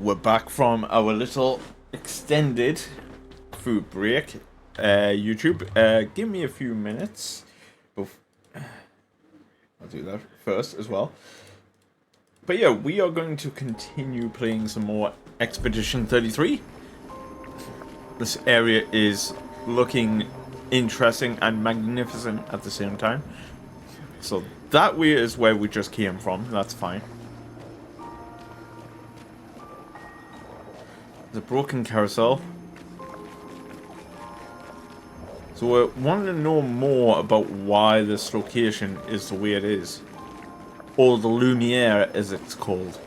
We're back from our little extended food break. YouTube, give me a few minutes. I'll do that first as well. But yeah, we are going to continue playing some more Expedition 33. This area is looking interesting and magnificent at the same time. So that way is where we just came from. That's fine. The broken carousel. So we want to know more about why this location is the way it is. Or the Lumiere as it's called.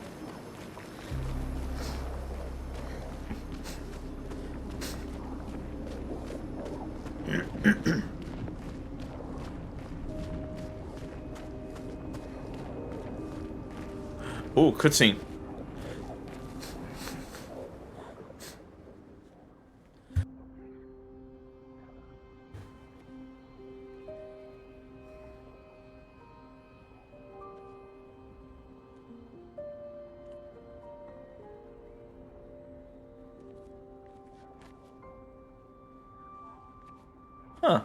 Oh, cutscene. Huh.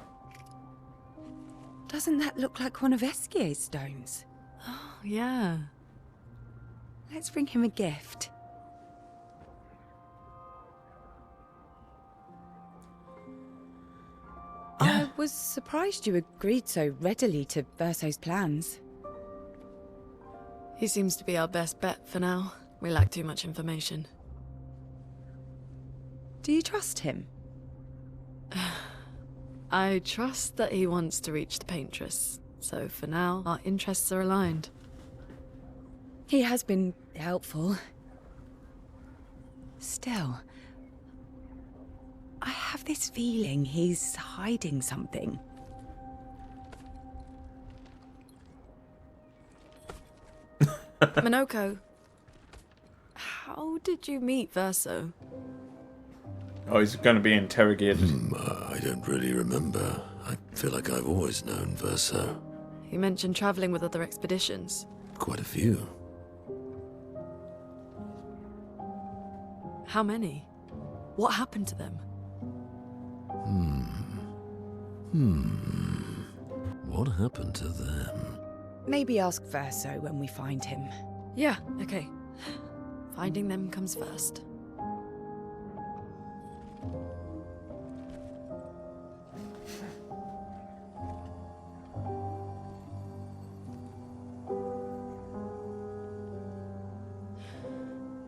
Doesn't that look like one of Esquier's stones? Oh, yeah. Let's bring him a gift. I was surprised you agreed so readily to Verso's plans. He seems to be our best bet for now. We lack too much information. Do you trust him? I trust that he wants to reach the Paintress, so for now, our interests are aligned. He has been helpful. Still, I have this feeling he's hiding something. Minoko, how did you meet Verso? Oh, he's going to be interrogated. I don't really remember. I feel like I've always known Verso. He mentioned traveling with other expeditions. Quite a few. How many? What happened to them? What happened to them? Maybe ask Verso when we find him. Yeah, okay. Finding them comes first.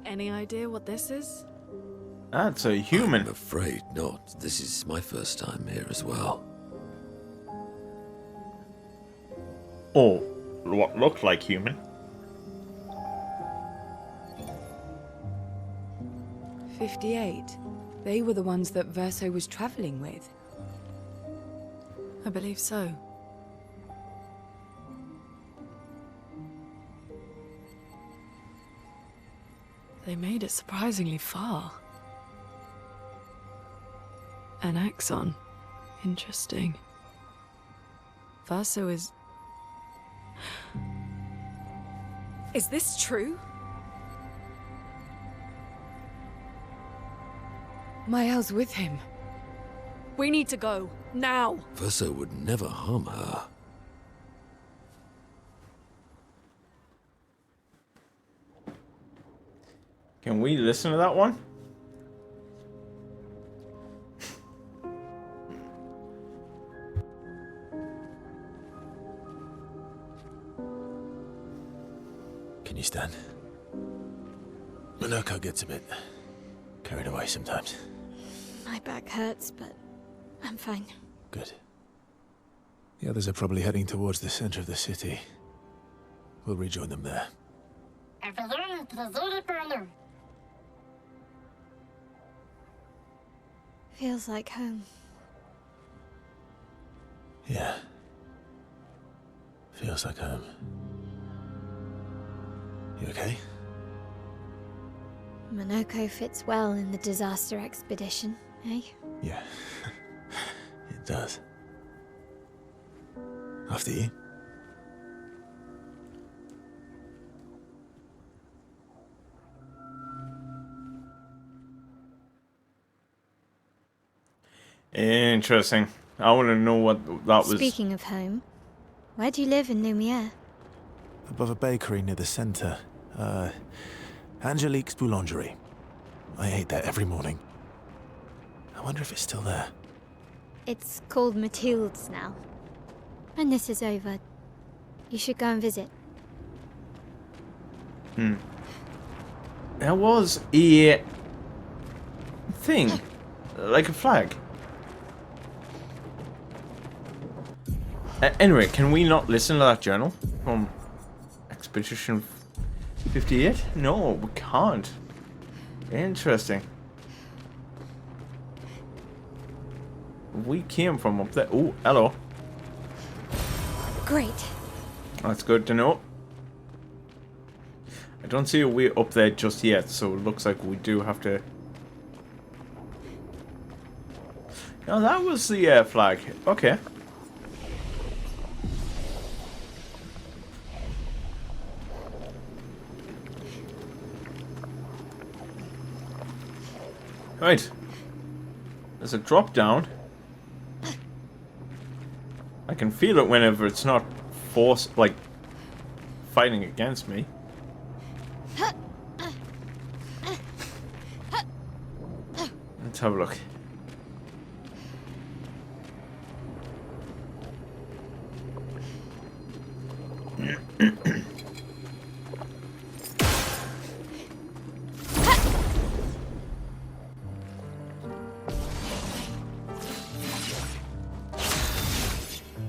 Any idea what this is? That's a human. I'm afraid not. This is my first time here as well. Or what looked like human. 58. They were the ones that Verso was traveling with. I believe so. They made it surprisingly far. An axon. Interesting. Verso is... Is this true? Mael's with him. We need to go. Now! Verso would never harm her. Can we listen to that one? Can you stand? Minoko gets a bit carried away sometimes. My back hurts, but I'm fine. Good. The others are probably heading towards the center of the city. We'll rejoin them there. Feels like home. Yeah. Feels like home. You okay? Minoko fits well in the disaster expedition, eh? Yeah. It does. After you. Interesting. I want to know what that was. Speaking of home, where do you live in Lumiere? Above a bakery near the center. Angelique's Boulangerie. I ate there every morning. I wonder if it's still there. It's called Mathilde's now. When this is over, you should go and visit. There was a thing, like a flag. Anyway, can we not listen to that journal from Expedition 58? No, we can't. Interesting. We came from up there. Oh, hello. Great. That's good to know. I don't see a way up there just yet, so it looks like we do have to... Now that was the flag. Okay. Right. There's a drop down. I can feel it whenever it's not forced, like, fighting against me. Let's have a look.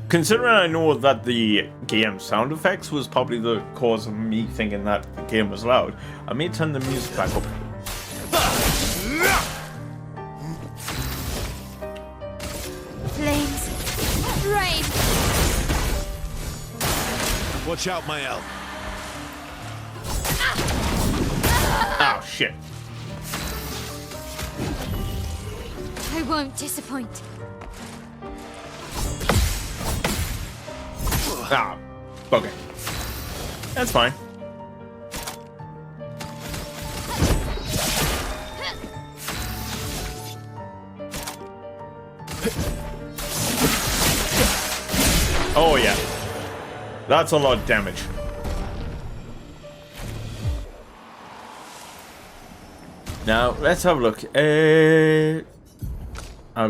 Considering I know that the game sound effects was probably the cause of me thinking that the game was loud, I may turn the music back up. Flames. Rain. Watch out, Mael. Oh shit. I won't disappoint. Ah, okay. That's fine. Oh yeah. That's a lot of damage. Now, let's have a look. I'd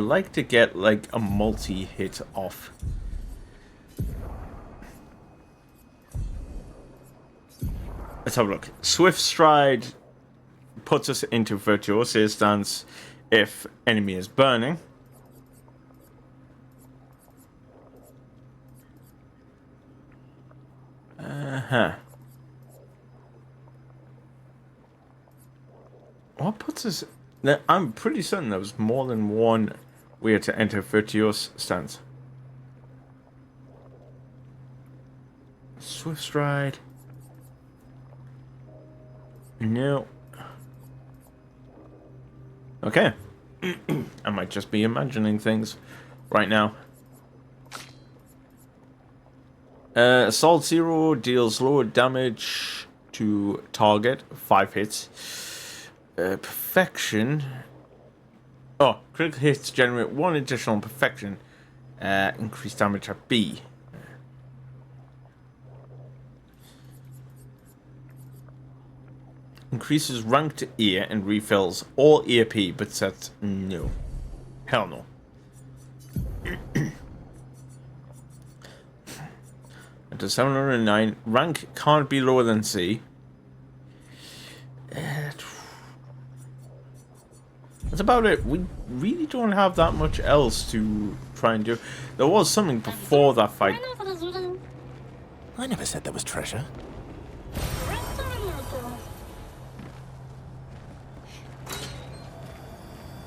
like to get like a multi-hit off. Let's have a look. Swift Stride puts us into Virtuoso stance if enemy is burning. What puts us... Now, I'm pretty certain there was more than one way to enter Virtuoso stance. Swift Stride... No. Okay. I might just be imagining things right now. Assault 0 deals lower damage to target, 5 hits. Perfection. Oh, critical hits generate 1 additional perfection. Increased damage at B. Increases rank to A and refills all AP, but sets no. Hell no. At 709, rank can't be lower than C. That's about it. We really don't have that much else to try and do. There was something before that fight. I never said there was treasure.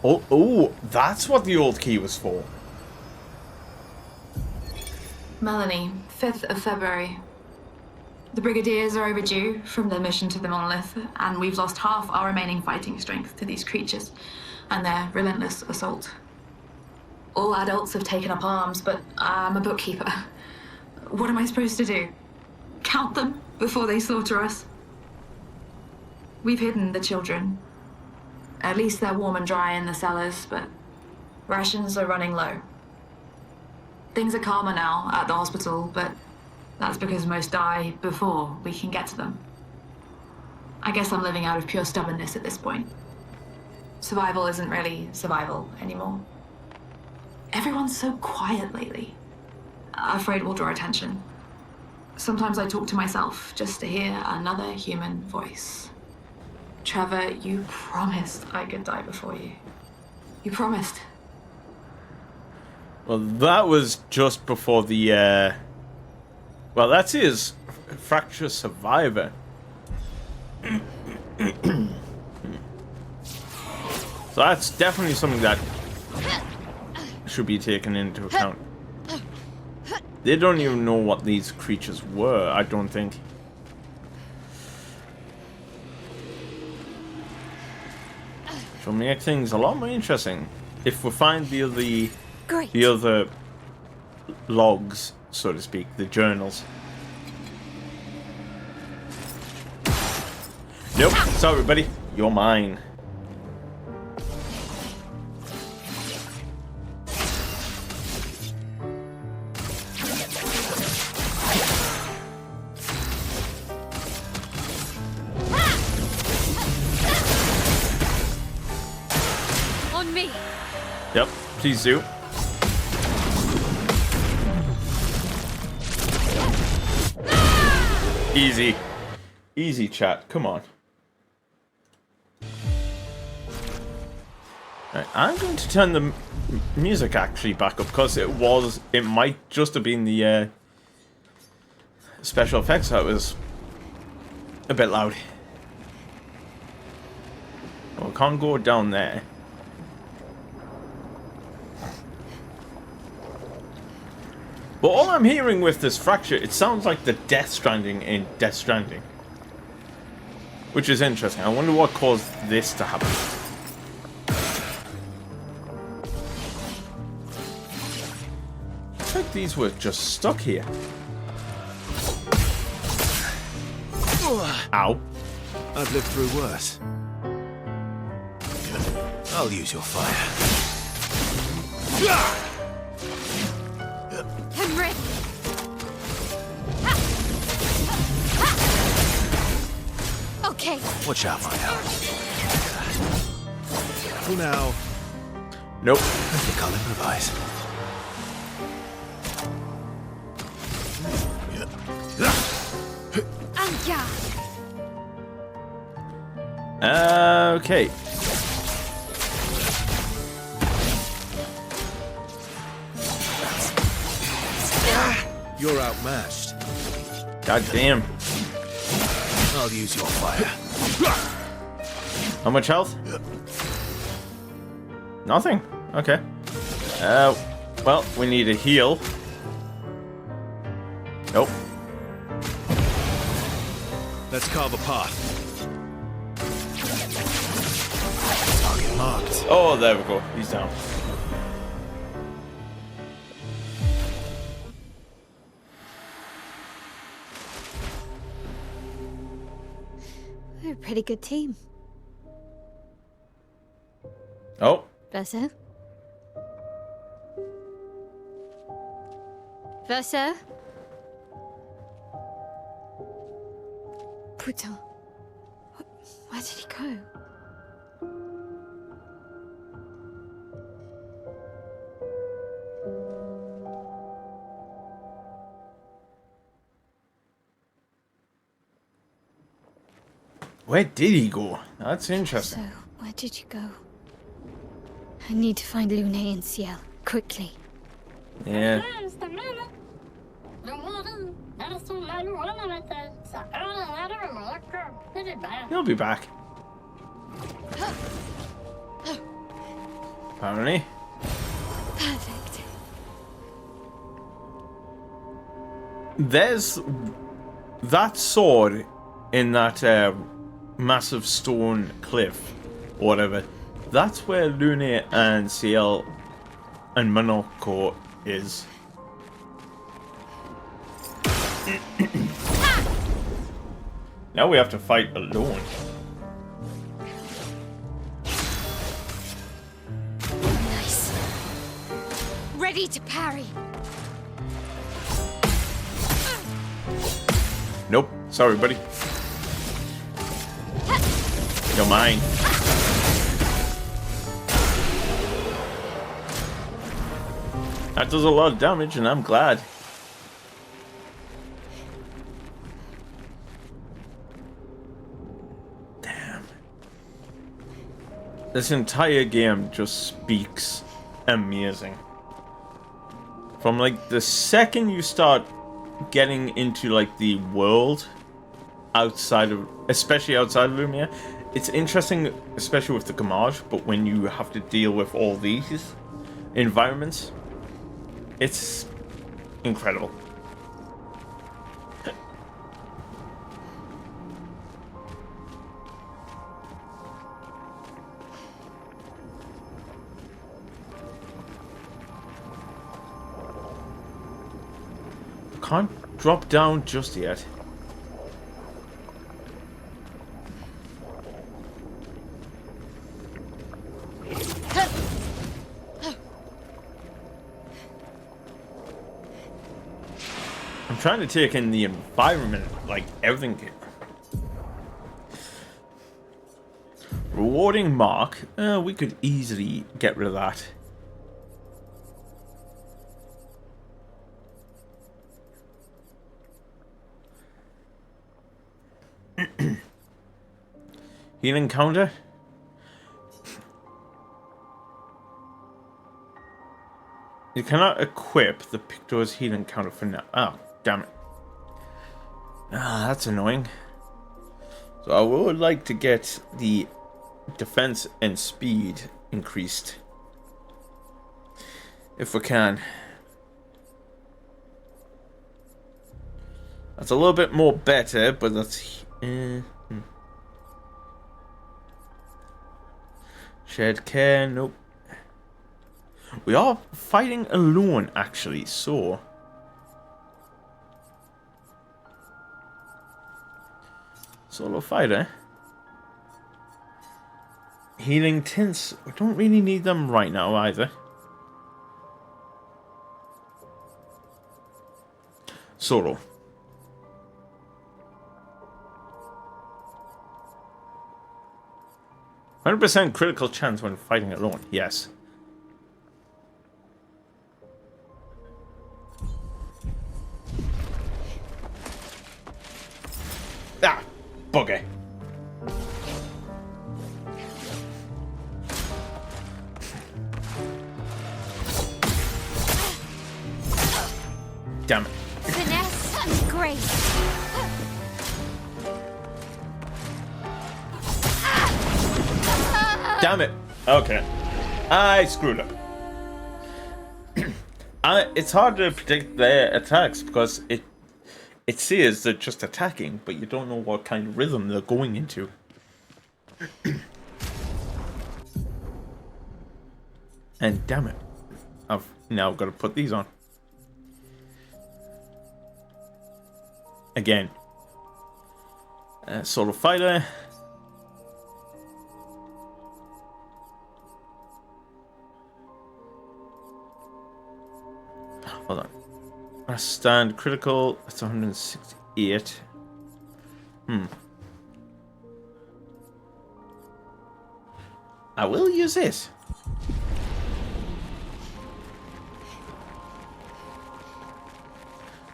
Oh, that's what the old key was for. Melanie, 5th of February. The Brigadiers are overdue from their mission to the Monolith, and we've lost half our remaining fighting strength to these creatures and their relentless assault. All adults have taken up arms, but I'm a bookkeeper. What am I supposed to do? Count them before they slaughter us? We've hidden the children. At least they're warm and dry in the cellars, but Rations are running low. Things are calmer now at the hospital, but that's because most die before we can get to them. I guess I'm living out of pure stubbornness at this point. Survival isn't really survival anymore. Everyone's so quiet lately. Afraid we'll draw attention. Sometimes I talk to myself just to hear another human voice. Trevor, you promised I could die before you. You promised. Well, that was just before the, well, that's his fracture survivor. So that's definitely something that should be taken into account. They don't even know what these creatures were, I don't think. Which will make things a lot more interesting if we find the other logs, so to speak, the journals. Nope, sorry buddy, you're mine. On me. Yep, please do. Easy. Easy, chat. Come on. Right, I'm going to turn the music actually back up because it might just have been the special effects that was a bit loud. Well, can't go down there. But all I'm hearing with this fracture, it sounds like the Death Stranding in Death Stranding. Which is interesting. I wonder what caused this to happen. Looks like these were just stuck here. Ow. I've lived through worse. I'll use your fire. Henry! Okay. Watch out, my help. For now, Nope. I think I'll improvise. Anja! Okay. You're outmatched. God damn. I'll use your fire. How much health? Nothing. Okay. Well, we need a heal. Nope. Let's carve a path. Target marked. Oh, there we go. He's down. We're a pretty good team. Oh. Verso? Verso? Putain. Where did he go? Where did he go? That's interesting. So, where did you go? I need to find Lune and Ciel, quickly. Yeah. He'll be back. Apparently. Perfect. There's that sword in that massive stone cliff, or whatever. That's where Lune and Ciel and Monoko is. Now we have to fight alone. Nice. ready to parry. Nope. Sorry, buddy. You're mine. That does a lot of damage, and I'm glad. Damn. This entire game just speaks amazing. From like the second you start getting into like the world outside of, especially outside of Lumia, it's interesting, especially with the Gamage, but when you have to deal with all these environments, it's incredible. Can't drop down just yet. I'm trying to take in the environment, like everything here. Rewarding mark. We could easily get rid of that. Healing counter. You cannot equip the Pictor's healing counter for now. Oh, damn it. Ah, that's annoying. So I would like to get the defense and speed increased. If we can. That's a little bit more better, but that's... Shared care, nope. We are fighting alone, actually, so... Solo fighter. Healing tints. We don't really need them right now, either. Solo. %100% critical chance when fighting alone. Yes. Ah, bugger. Damn it. Finesse and grace. Damn it. Okay. I screwed up. It's hard to predict their attacks because it says they're just attacking, but you don't know what kind of rhythm they're going into. And damn it. I've now got to put these on. Again. Solo fighter. Hold on. A stand critical. That's 168. I will use this.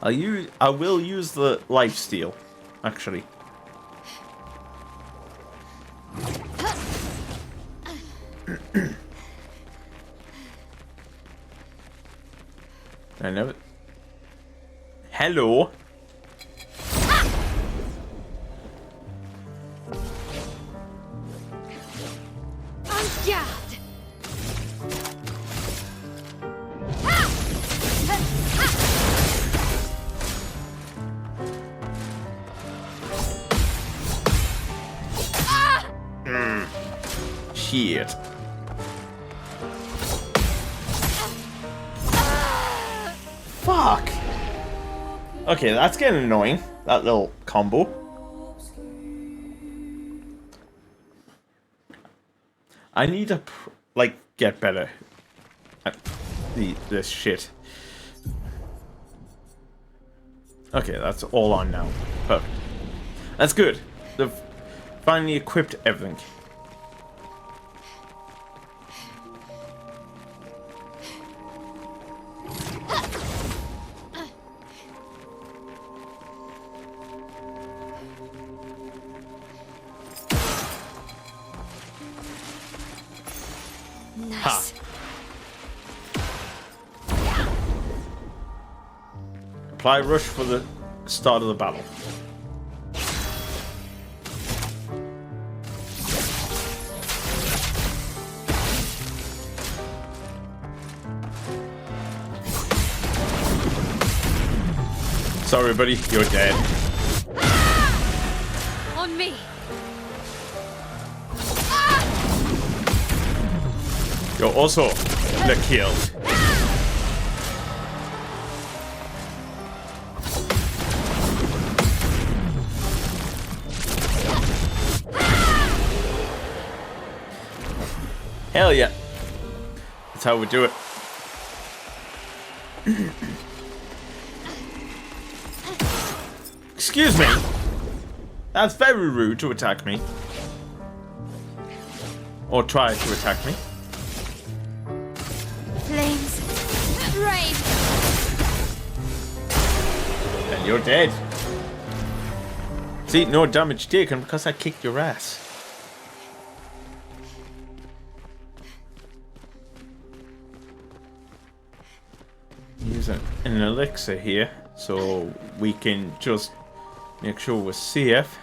I will use the lifesteal, actually. I know it. Hello. Shit. Fuck. Okay, that's getting annoying. That little combo. I need to, like, get better. this shit. Okay, that's all on now. Perfect. That's good. They've finally equipped everything. Nice. Apply rush for the start of the battle. Sorry, buddy, you're dead. On me. You're also killed. Hell yeah. That's how we do it. Excuse me. That's very rude to attack me. Or try to attack me. Flames. Rain. And you're dead. See, no damage taken because I kicked your ass. Use an elixir here so we can just make sure we're safe.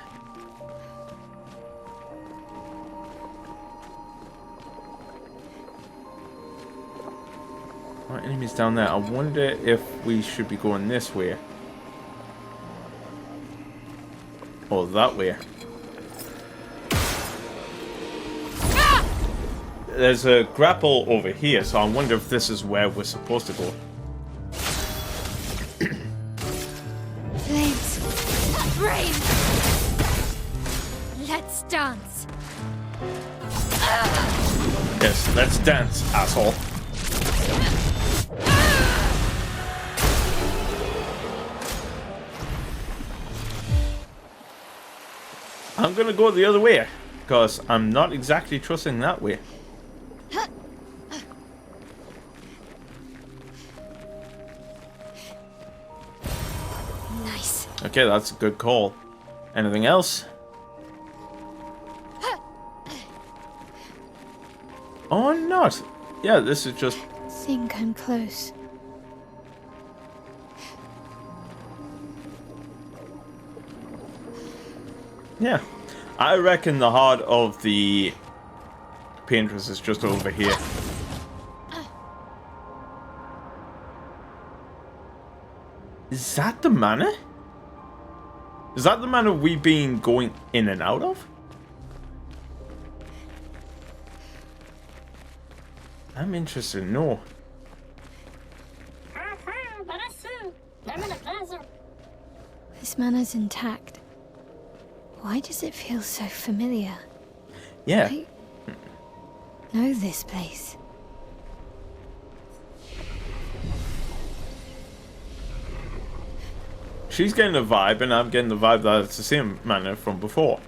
Right, enemies down there. I wonder if we should be going this way. Or that way. There's a grapple over here, so I wonder if this is where we're supposed to go. Flames. Rain. Let's dance. Yes, let's dance, asshole. I'm gonna go the other way, because I'm not exactly trusting that way. Nice. Okay, that's a good call. Anything else? Or not? Yeah, this is just... Think I'm close. Yeah. I reckon the heart of the Paintress is just over here. Is that the manor? Is that the manor we've been going in and out of? I'm interested to know. This manor's intact. Why does it feel so familiar? Yeah. I know this place. She's getting a vibe, and I'm getting the vibe that it's the same manor from before.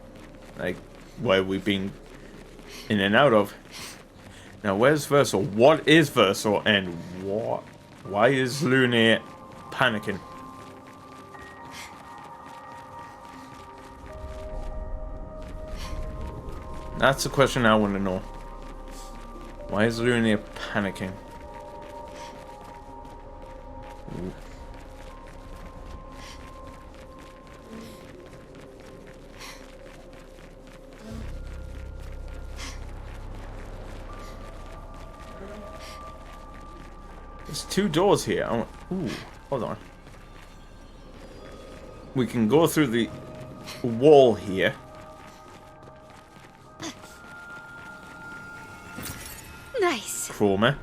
Like, where we've been in and out of. Now, where's Verso? What is Verso, and what? Why is Lune panicking? That's the question I want to know. Why is Lune panicking? Ooh. There's two doors here. Ooh, hold on. We can go through the wall here. Nice. Chroma.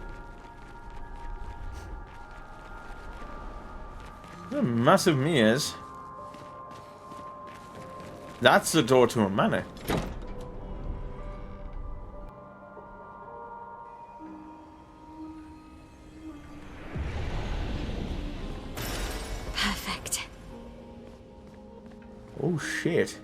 They're massive mirrors. That's the door to a manor. Oh shit.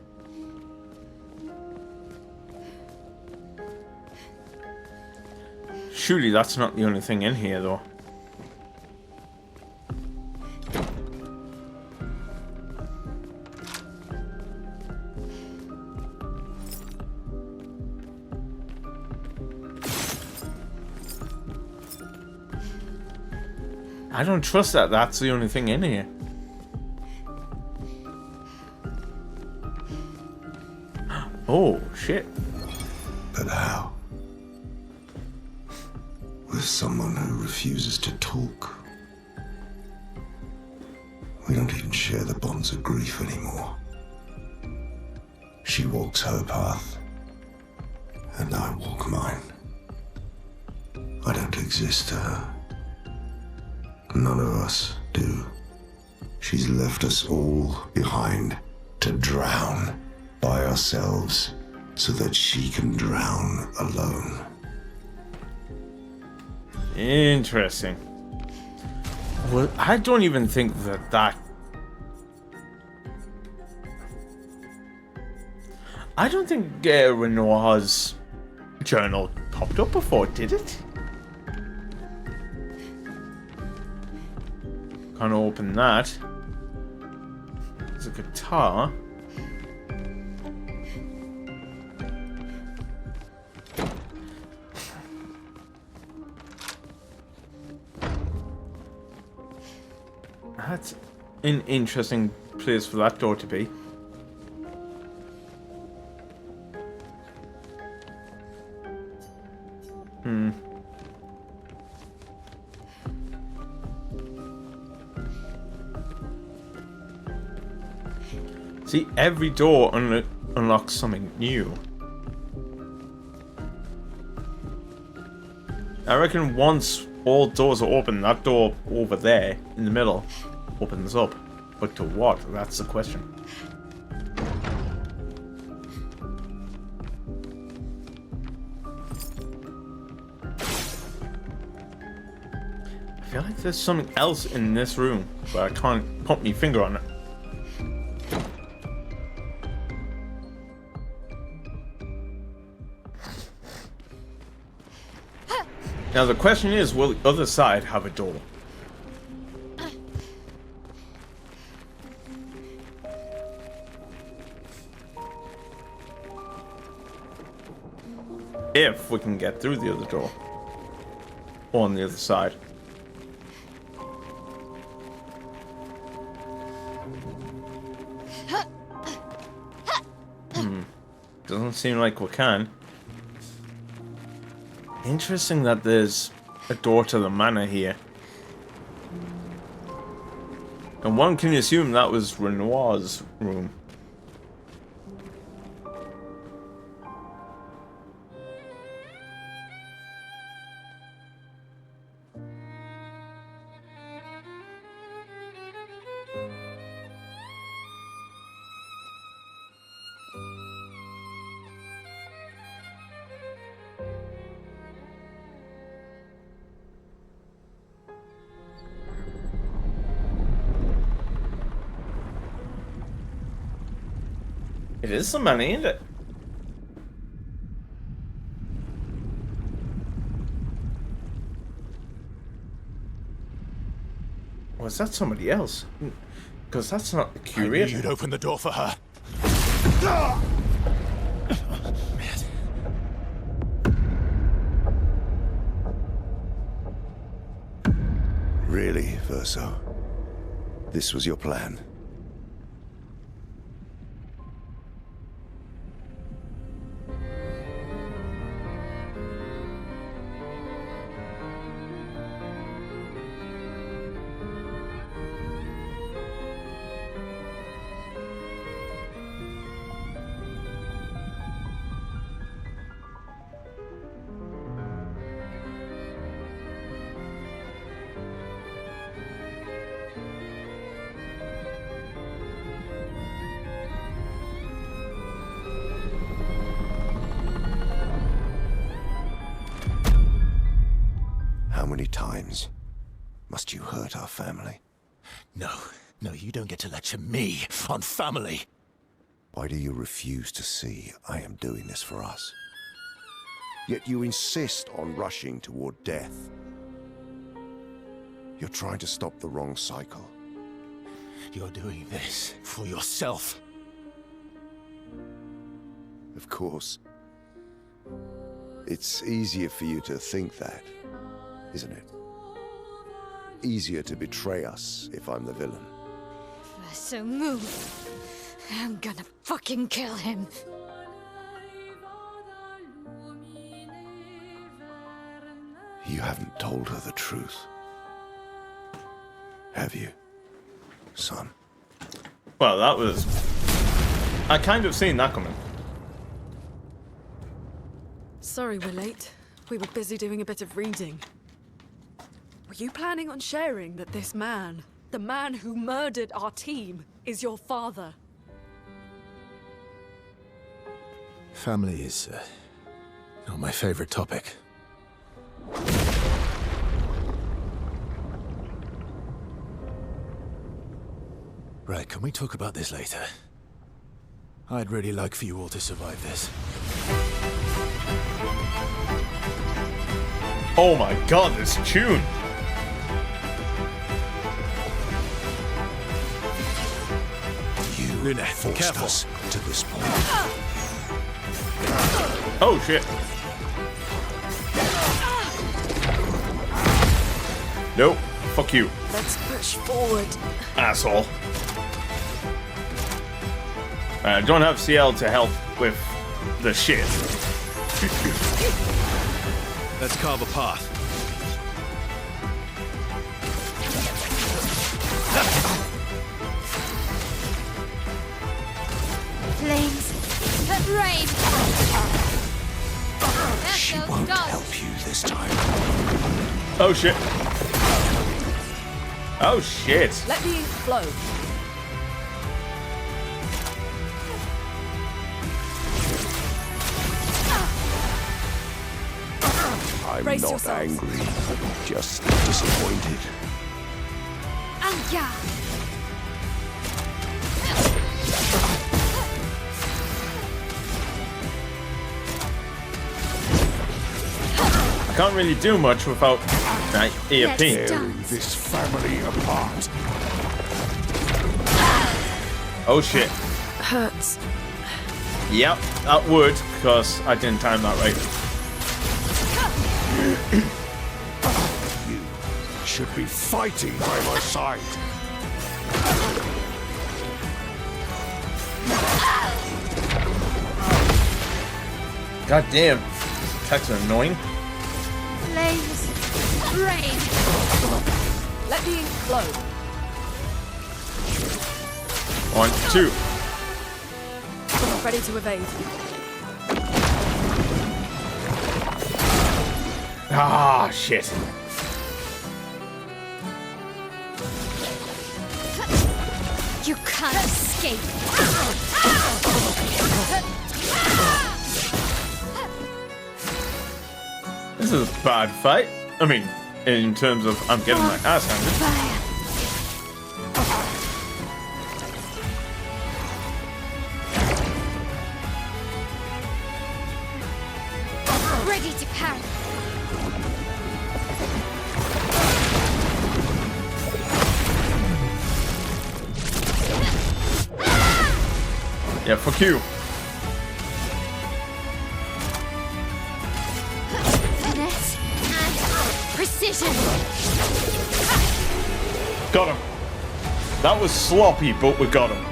Surely that's not the only thing in here though. I don't trust that that's the only thing in here. Oh, shit. But how? With someone who refuses to talk. We don't even share the bonds of grief anymore. She walks her path, and I walk mine. I don't exist to her. None of us do. She's left us all behind to drown by ourselves so that she can drown alone. Interesting. Well, I don't even think that I don't think Renoir's journal popped up before, did it? Can't open that. There's a guitar. That's an interesting place for that door to be. See, every door unlocks something new. I reckon once all doors are open, that door over there in the middle opens up. But to what? That's the question. I feel like there's something else in this room, but I can't put my finger on it. Now the question is, will the other side have a door? If we can get through the other door. Or on the other side. Doesn't seem like we can. Interesting that there's a door to the manor here. And one can assume that was Renoir's room. It is some money, isn't it? Or is that somebody else? Because that's not the curator. I knew you'd open the door for her. Really, Verso? This was your plan? How many times must you hurt our family? No, you don't get to lecture me on family. Why do you refuse to see I am doing this for us? Yet you insist on rushing toward death. You're trying to stop the wrong cycle. You're doing this for yourself. Of course. It's easier for you to think that, isn't it? Easier to betray us if I'm the villain. So move. I'm gonna fucking kill him. You haven't told her the truth. Have you, son? Well, that was... I kind of seen that coming. Sorry we're late. We were busy doing a bit of reading. Were you planning on sharing that this man, the man who murdered our team, is your father? Family is not my favorite topic. Right, can we talk about this later? I'd really like for you all to survive this. Oh my god, this tune! You Luna, forced careful. us to this point. Oh shit. Nope. Fuck you, Let's push forward. asshole. Don't have CL to help with the shit. Let's carve a path. Flames. Rain. She won't help you this time. Oh shit. Oh shit. Let the ink flow. I'm Brace not yourselves. angry, just disappointed. Anja. I can't really do much without that EFP. Let's dance. This family apart. Oh shit. Hurts. Yep, that would, because I didn't time that right. You should be fighting by my side. God damn. Attacks are annoying. Flames. Rain. Let the ink flow. 1, 2. Ready to evade. Ah, shit. You can't escape. This is a bad fight. I mean, in terms of I'm getting my ass handed. Fire. Ready to parry. Yeah, fuck you. Finesse and precision. Got him. That was sloppy, but we got him.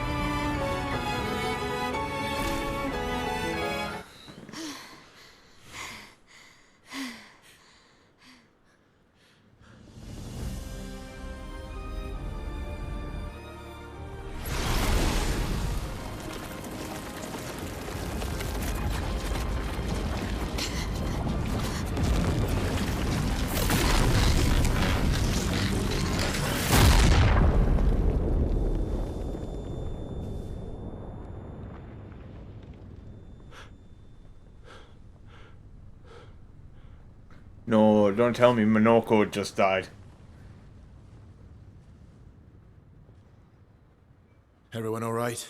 No, don't tell me Minoko just died. Everyone all right?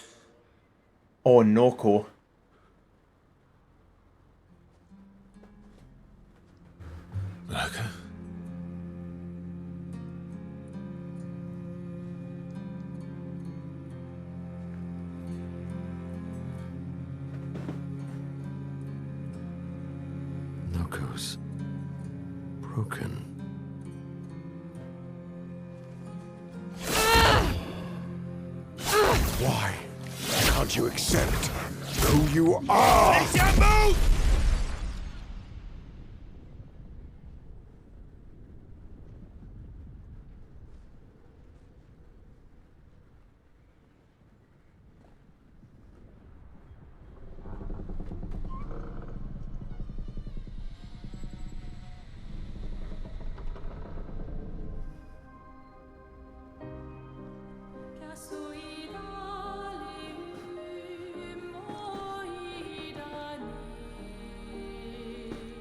Or Norco. Okay. Noko's broken. Why can't you accept who you are?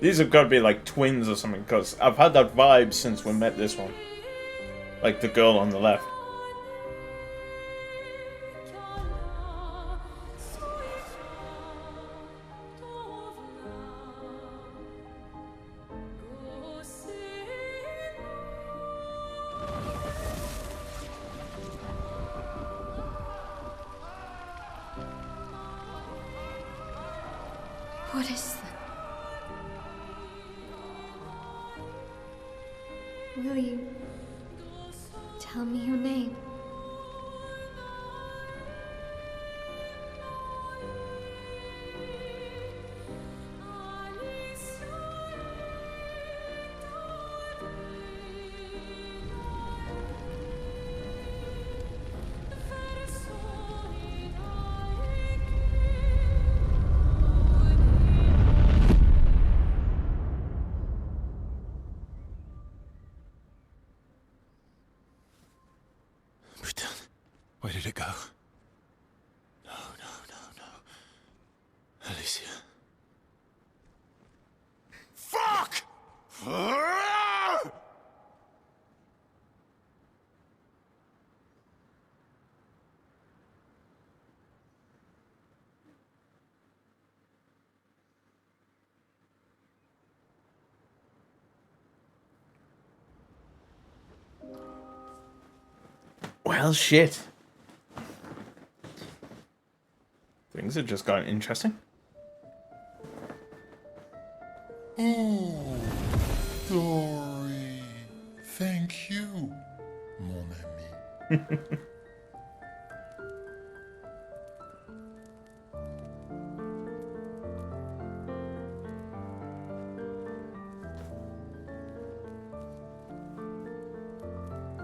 These have got to be like twins or something, because I've had that vibe since we met this one. Like the girl on the left. What is that? Will you tell me your name? Where did it go? No, no, no, no. Alicia. Fuck! Well, shit. Things have just gotten interesting. Oh, Dory. Thank you, mon ami.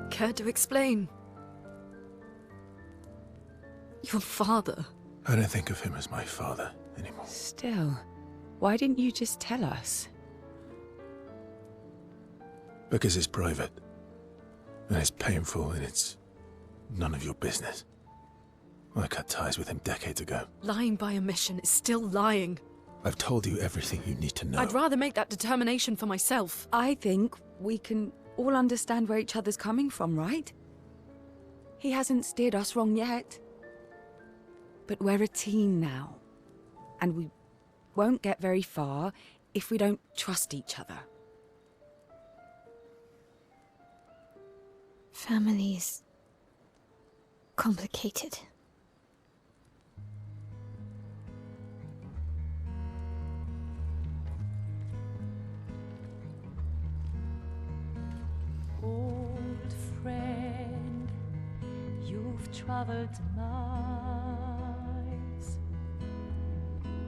Care to explain? Your father. I don't think of him as my father anymore. Still, why didn't you just tell us? Because it's private. And it's painful and it's none of your business. I cut ties with him decades ago. Lying by omission is still lying. I've told you everything you need to know. I'd rather make that determination for myself. I think we can all understand where each other's coming from, right? He hasn't steered us wrong yet. But we're a team now. And we won't get very far if we don't trust each other. Family is complicated. Old friend, you've traveled miles,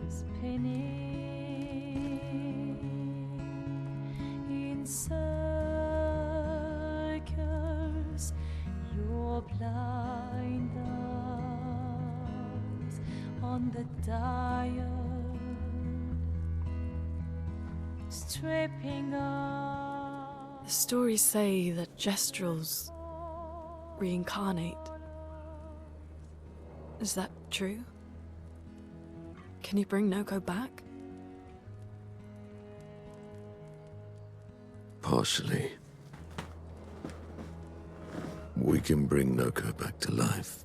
spinning in circles, your blind eyes on the dial, stripping off. The stories say that Gestrels reincarnate. Is that true? Can you bring Noko back? Partially. We can bring Noko back to life.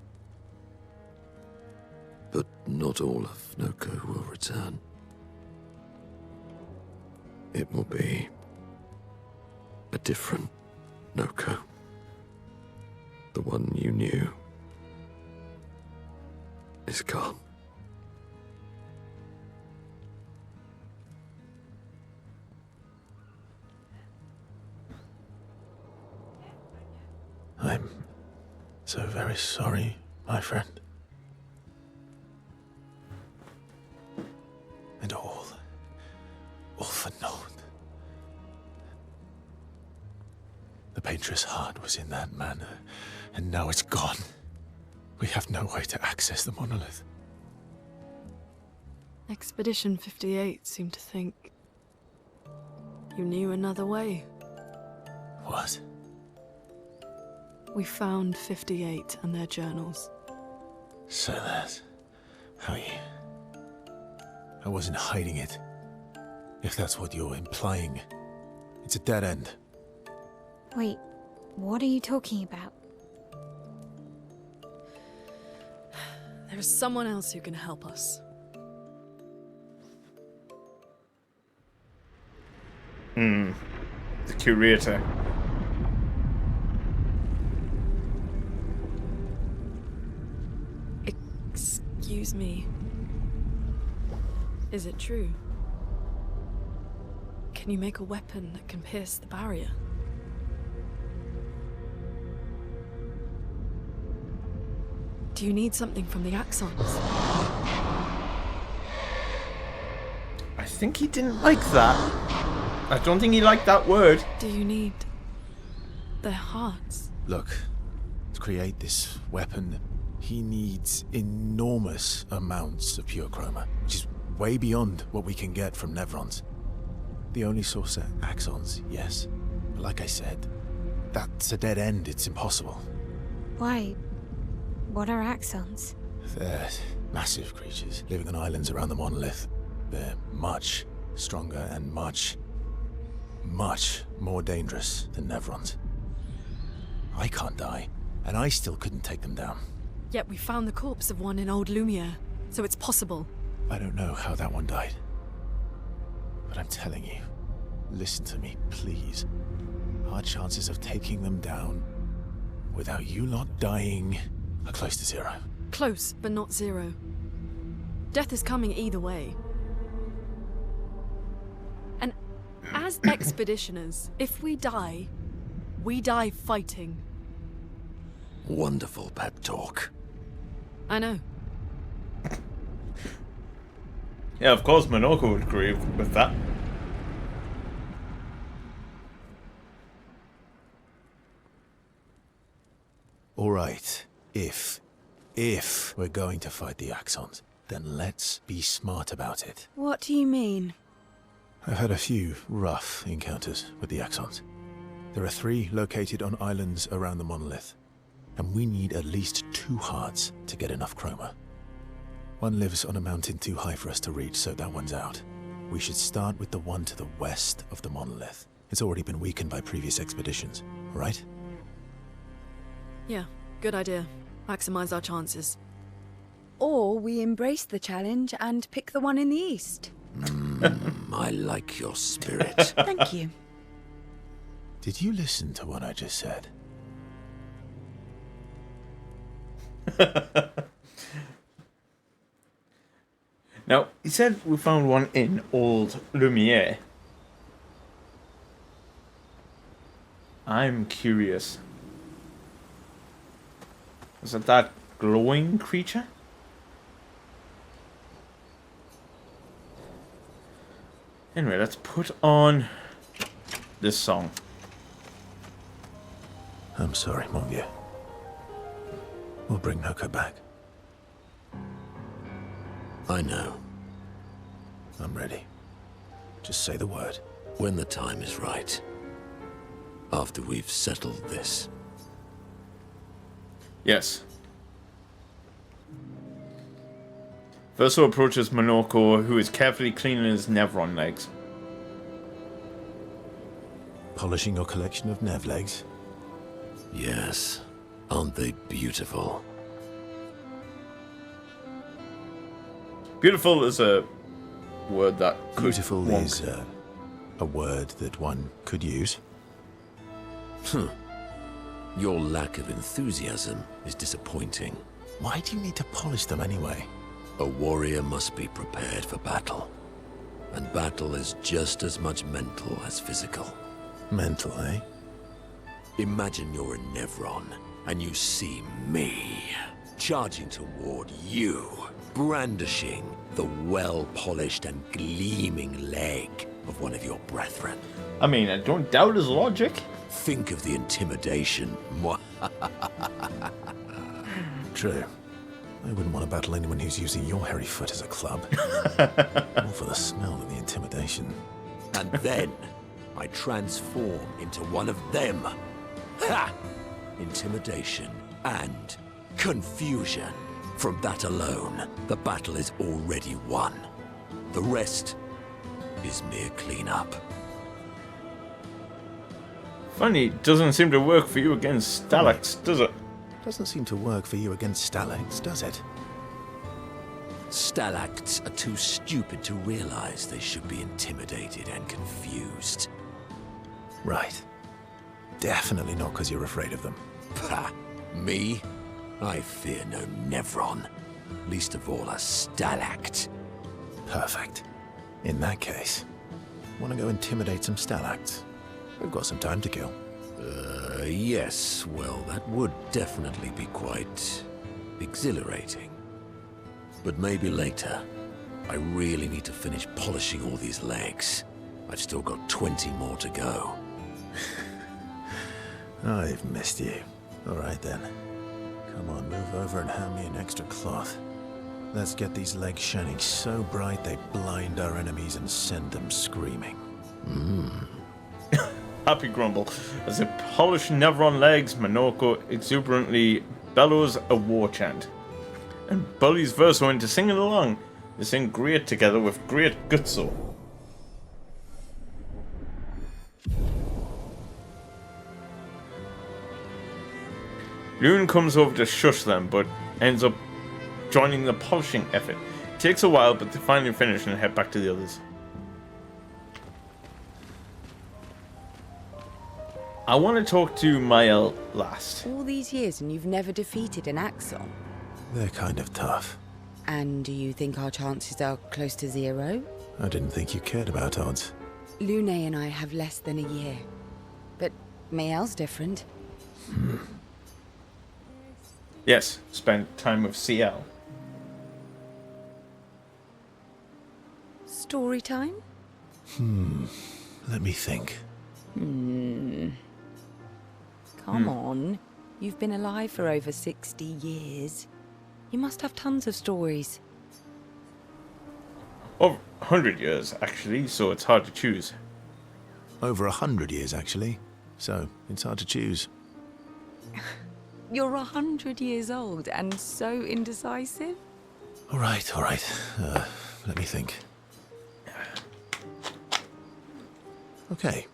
But not all of Noko will return. It will be a different Noko. The one you knew is gone. I'm so very sorry, my friend. And all for naught. The Painter's heart was in that manor, and now it's gone. We have no way to access the monolith. Expedition 58 seemed to think you knew another way. What? We found 58 and their journals. So that's how you... I wasn't hiding it. If that's what you're implying, it's a dead end. Wait, what are you talking about? There is someone else who can help us. The curator. Excuse me. Is it true? Can you make a weapon that can pierce the barrier? Do you need something from the Axons? I think he didn't like that. I don't think he liked that word. Do you need their hearts? Look, to create this weapon, he needs enormous amounts of pure chroma, which is way beyond what we can get from Nevrons. The only source are Axons, yes. But like I said, that's a dead end. It's impossible. Why? What are Axons? They're massive creatures living on islands around the monolith. They're much stronger and much more dangerous than Nevrons. I can't die, and I still couldn't take them down. Yet we found the corpse of one in Old Lumiere, so it's possible. I don't know how that one died. But I'm telling you, listen to me, please. Our chances of taking them down without you lot dying are close to zero. Close, but not zero. Death is coming either way. And as expeditioners, if we die fighting. Wonderful pep talk. I know. Yeah, of course Monoko would agree with that. Alright, if we're going to fight the Axons, then let's be smart about it. What do you mean? I've had a few rough encounters with the Axons. There are 3 located on islands around the monolith, and we need at least 2 hearts to get enough chroma. One lives on a mountain too high for us to reach, so that one's out. We should start with the one to the west of the monolith. It's already been weakened by previous expeditions, right? Yeah, good idea. Maximize our chances. Or we embrace the challenge and pick the one in the east. I like your spirit. Thank you. Did you listen to what I just said? Now, he said we found one in Old Lumiere. I'm curious. Was it that glowing creature? Anyway, let's put on this song. I'm sorry, Mongia. We'll bring Noko back. I know. I'm ready. Just say the word. When the time is right. After we've settled this. Yes. Verso approaches Monoko, who is carefully cleaning his Nevron legs. Polishing your collection of Nev legs? Yes. Aren't they beautiful? Beautiful is a word that could Beautiful wonk. is a word that one could use. Your lack of enthusiasm is disappointing. Why do you need to polish them anyway? A warrior must be prepared for battle. And battle is just as much mental as physical. Mental, eh? Imagine you're a Nevron, and you see me, charging toward you, brandishing the well-polished and gleaming leg of one of your brethren. I mean, I don't doubt his logic. Think of the intimidation. True. I wouldn't want to battle anyone who's using your hairy foot as a club. All for the smell and the intimidation. And then I transform into one of them. Ha! Intimidation and confusion. From that alone, the battle is already won. The rest is mere cleanup. Funny, doesn't seem to work for you against Stalax, does it? Doesn't seem to work for you against Stalax, does it? Stalacts are too stupid to realize they should be intimidated and confused. Right. Definitely not because you're afraid of them. Pah! Me? I fear no Nevron. Least of all a Stalact. Perfect. In that case, want to go intimidate some Stalacts? We've got some time to kill. Yes. Well, that would definitely be quite exhilarating. But maybe later. I really need to finish polishing all these legs. I've still got 20 more to go. I've missed you. All right then. Come on, move over and hand me an extra cloth. Let's get these legs shining so bright they blind our enemies and send them screaming. Happy grumble. As they polish Nevron legs, Minoko exuberantly bellows a war chant. And bullies Verso into singing along. They sing great together with great gutso. Lune comes over to shush them, but ends up joining the polishing effort. It takes a while, but they finally finish and head back to the others. I want to talk to Mael last. All these years and you've never defeated an Axon? They're kind of tough. And do you think our chances are close to zero? I didn't think you cared about odds. Lune and I have less than a year. But Mael's different. Yes, spent time with CL. Story time? Let me think. Come on. You've been alive for over 60 years. You must have tons of stories. Over 100 years, actually, so it's hard to choose. Over 100 years, actually. So, it's hard to choose. You're 100 years old and so indecisive? All right. Let me think. Okay.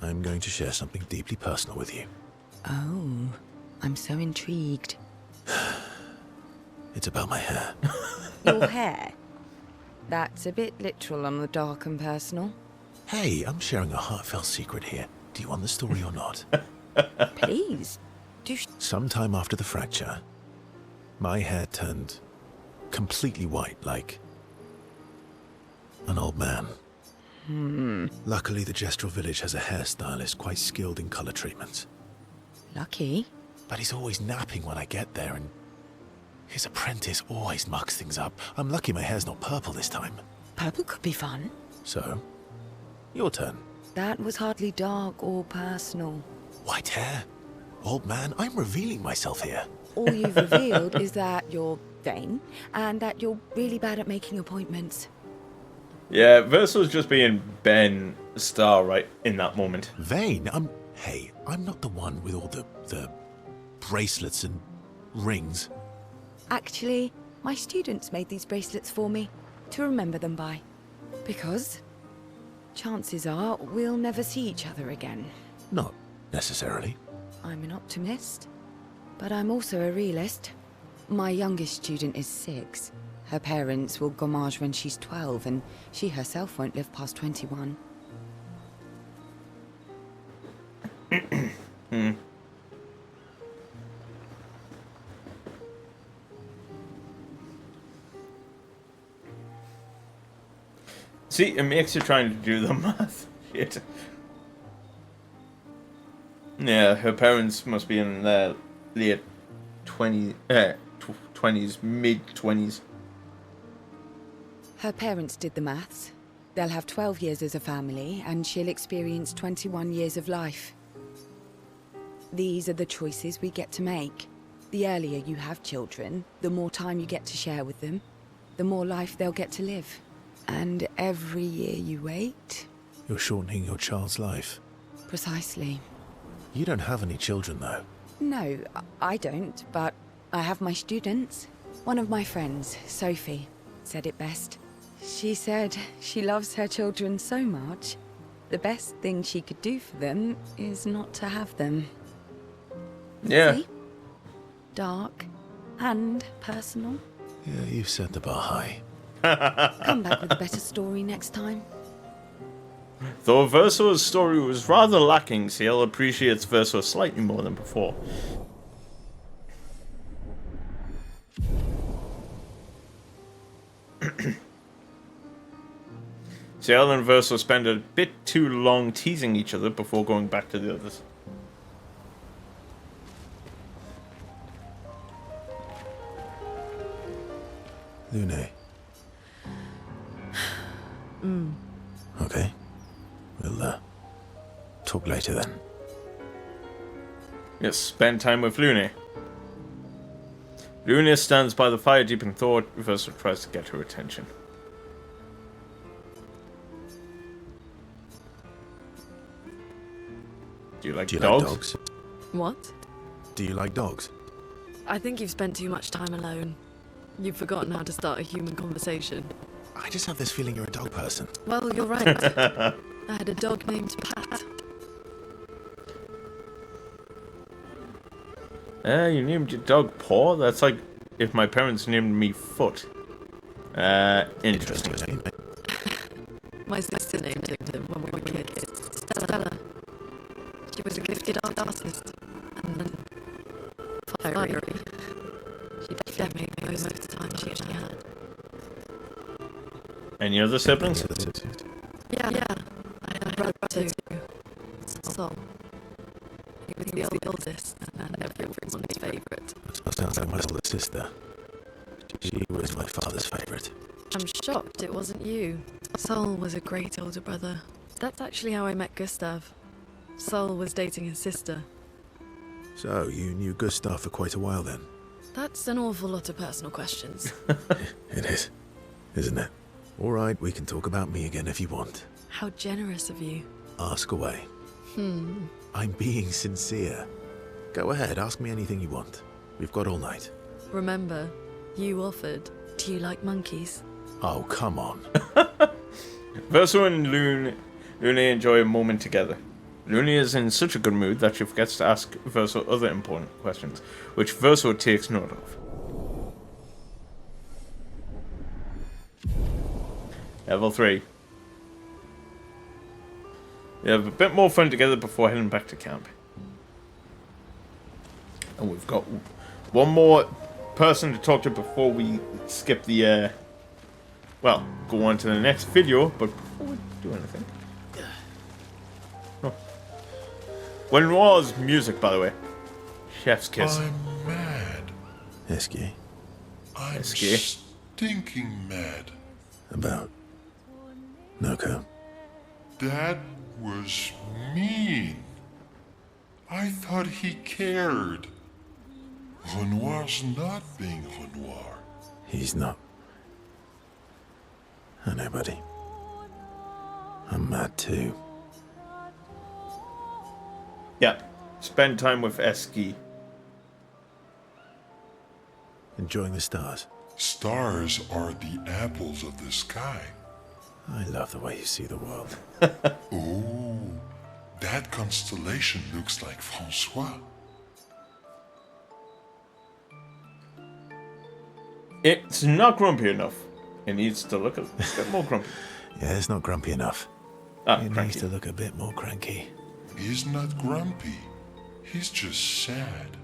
I'm going to share something deeply personal with you. Oh, I'm so intrigued. It's about my hair. Your hair? That's a bit literal on the dark and personal. Hey, I'm sharing a heartfelt secret here. Do you want the story or not? Please. Sometime after the fracture, my hair turned completely white, like an old man. Luckily, the Gestrel village has a hairstylist quite skilled in color treatments. Lucky. But he's always napping when I get there, and his apprentice always mucks things up. I'm lucky my hair's not purple this time. Purple could be fun. So, your turn. That was hardly dark or personal. White hair? Old man, I'm revealing myself here. All you've revealed is that you're vain and that you're really bad at making appointments. Yeah, Verso's just being Ben Starr right in that moment. Vain? Hey, I'm not the one with all the bracelets and rings. Actually, my students made these bracelets for me to remember them by. Because chances are we'll never see each other again. Not necessarily. I'm an optimist, but I'm also a realist. My youngest student is 6. Her parents will gommage when she's 12, and she herself won't live past 21. See, it makes you trying to do the math. Shit. Yeah, her parents must be in their late 20s, mid-20s. Her parents did the maths. They'll have 12 years as a family, and she'll experience 21 years of life. These are the choices we get to make. The earlier you have children, the more time you get to share with them, the more life they'll get to live. And every year you wait... You're shortening your child's life. Precisely. You don't have any children, though. No, I don't, but I have my students. One of my friends, Sophie, said it best. She said she loves her children so much, the best thing she could do for them is not to have them. Yeah. See? Dark and personal. Yeah, you've set the bar high. Come back with a better story next time. Though Verso's story was rather lacking, Ciel appreciates Verso slightly more than before. Ciel and Verso spend a bit too long teasing each other before going back to the others. Lune. Okay. We'll, talk later then. Yes, spend time with Lune. Lune stands by the fire deep in thought. Verso tries to get her attention. Do you like dogs? What? Do you like dogs? I think you've spent too much time alone. You've forgotten how to start a human conversation. I just have this feeling you're a dog person. Well, you're right. I had a dog named Pat. You named your dog Paw? That's like if my parents named me Foot. Interesting. My sister named him when we were kids. Stella. She was a gifted artist. And then... fiery. She definitely made most of the time she actually had. Any other siblings? Yeah. I had a brother too. Sol. He was the oldest and everyone's favourite. That sounds like my older sister. She was my father's favourite. I'm shocked it wasn't you. Sol was a great older brother. That's actually how I met Gustav. Sol was dating his sister. So, you knew Gustav for quite a while then? That's an awful lot of personal questions. It is, isn't it? All right, we can talk about me again if you want. How generous of you. Ask away. I'm being sincere. Go ahead, ask me anything you want. We've got all night. Remember, you offered. Do you like monkeys? Oh, come on. Verso and Lune enjoy a moment together. Lune is in such a good mood that she forgets to ask Verso other important questions, which Verso takes note of. Level 3. We have a bit more fun together before heading back to camp. And we've got one more person to talk to before we skip the, well, go on to the next video, but before we do anything. Oh. When was music, by the way? Chef's kiss. I'm mad. Eski. I'm Eski. stinking mad. About Noko. That was mean. I thought he cared. Renoir's not being Renoir. He's not. I know, buddy. I'm mad too. Yeah. Spend time with Eski. Enjoying the stars. Stars are the apples of the sky. I love the way you see the world. Oh, that constellation looks like Francois. It's not grumpy enough. It needs to look a bit more grumpy. Yeah, it's not grumpy enough. Ah, It needs cranky. to look a bit more cranky. He's not grumpy. He's just sad.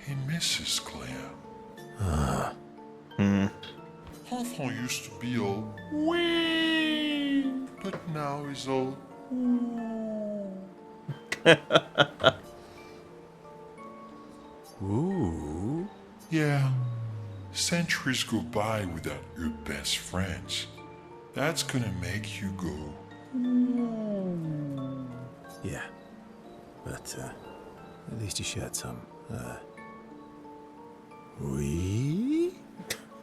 He misses Claire. Enfant used to be all wee, but now he's all Ooh. yeah. Centuries go by without your best friends. That's gonna make you go. Yeah. But, at least you shared some, Oui?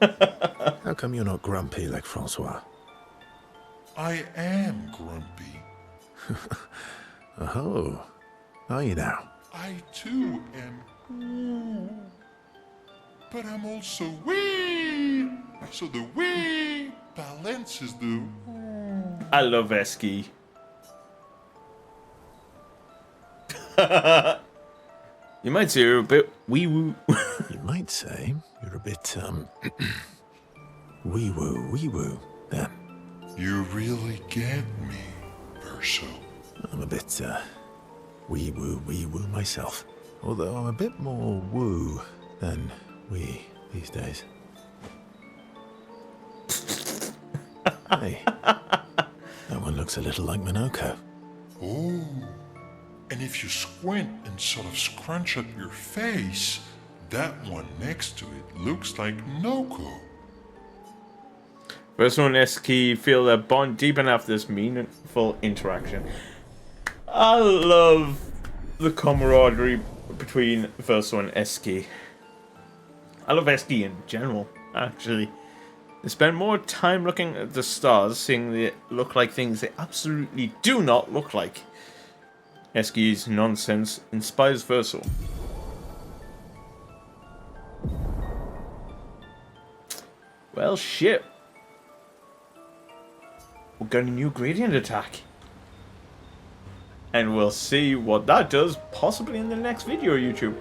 How come you're not grumpy like Francois? I am grumpy. Oh. Are you now? I too am. But I'm also wee. So the wee balances the. I love Eski. You might say you're a bit wee woo. You might say you're a bit, wee-woo, then. You really get me, Verso. I'm a bit, wee-woo myself. Although I'm a bit more woo than wee these days. Hey, that one looks a little like Minoko. Oh. And if you squint and sort of scrunch up your face, that one next to it looks like Noko. Verso and Eski feel their bond deep enough this meaningful interaction. I love the camaraderie between Verso and Eski. I love Eski in general, actually. They spend more time looking at the stars, seeing they look like things they absolutely do not look like. Eski's nonsense inspires Verso. Well, shit. We're got a new gradient attack. And we'll see what that does, possibly in the next video, YouTube.